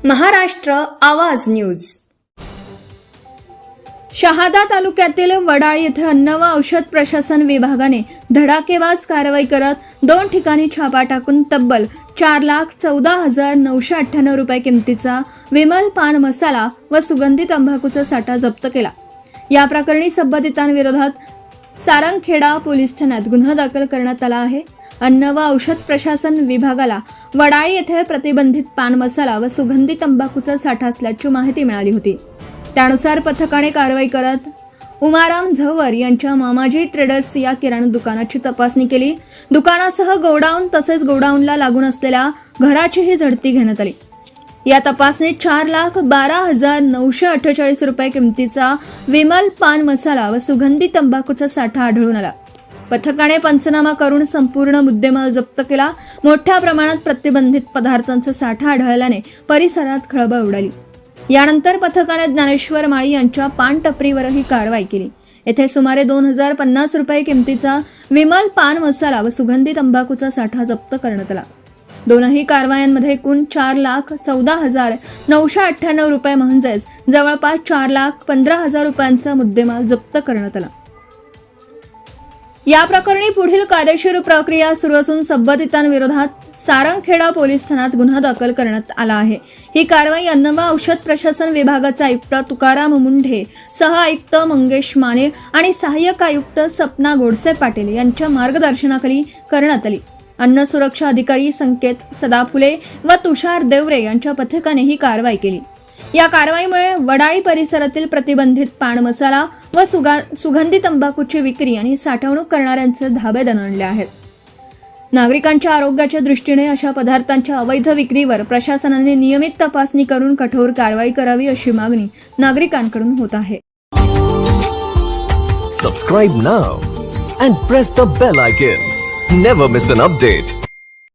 महाराष्ट्र आवाज न्यूज। शहादा तालुक्यातील वडाळी येथे अन्न व औषध प्रशासन विभागाने धडाकेबाज कारवाई करत 2 ठिकाणी छापा टाकून तब्बल 4,14,998 रुपये किमतीचा विमल पान मसाला व सुगंधी तंबाखूचा साठा जप्त केला। या प्रकरणी संबंधितांविरोधात सारंगखेडा पोलीस ठाण्यात गुन्हा दाखल करण्यात आला आहे। अन्न व औषध प्रशासन विभागाला वडाळी येथे प्रतिबंधित पान मसाला व सुगंधी तंबाखूचा साठा असल्याची माहिती मिळाली होती। त्यानुसार पथकाने कारवाई करत उमाराम झवर यांच्या मामाजी ट्रेडर्स या किराणा दुकानाची तपासणी केली। दुकानासह गोडाऊन तसेच गोडाऊनला लागून असलेल्या घराचीही झडती घेण्यात आली। या तपासणीत 4,12,948 रुपये किमतीचा विमल पान मसाला व सुगंधी तंबाखूचा साठा आढळून आला। पथकाने पंचनामा करून संपूर्ण मुद्देमाल जप्त केला। मोठ्या प्रमाणात प्रतिबंधित पदार्थांचा साठा आढळल्याने परिसरात खळबळ उडाली। यानंतर पथकाने ज्ञानेश्वर माळी यांच्या पान टपरीवरही कारवाई केली। येथे सुमारे 2,050 रुपये किमतीचा विमल पान मसाला व सुगंधी तंबाखूचा साठा जप्त करण्यात आला। दोनही कारवायांमध्ये एकूण 4,14,998 रुपये म्हणजेच जवळपास 4,15,000 रुपयांचा मुद्देमाल जप्त करण्यात आला। या प्रकरणी पुढील कायदेशीर प्रक्रिया सुरू असून संबंधितांविरोधात सारंगखेडा पोलीस ठाण्यात गुन्हा दाखल करण्यात आला आहे। ही कारवाई अन्न व औषध प्रशासन विभागाचे आयुक्त तुकाराम मुंढे, सह आयुक्त मंगेश माने आणि सहाय्यक आयुक्त सपना गोडसे पाटील यांच्या मार्गदर्शनाखाली करण्यात आली। अन्न सुरक्षा अधिकारी संकेत सदाफुले व तुषार देवरे यांच्या पथकाने ही कारवाई केली। या कारवाईमुळे वडाळी परिसरातील प्रतिबंधित पान मसाला व सुगंधी तंबाखूची विक्री आणि साठवणूक करणाऱ्यांचे धाबे दणाणले आहेत। नागरिकांच्या आरोग्याच्या दृष्टीने अशा पदार्थांच्या अवैध विक्रीवर प्रशासनाने नियमित तपासणी करून कठोर कारवाई करावी अशी मागणी नागरिकांकडून होत आहे। Subscribe now and press the bell icon. Never miss an update.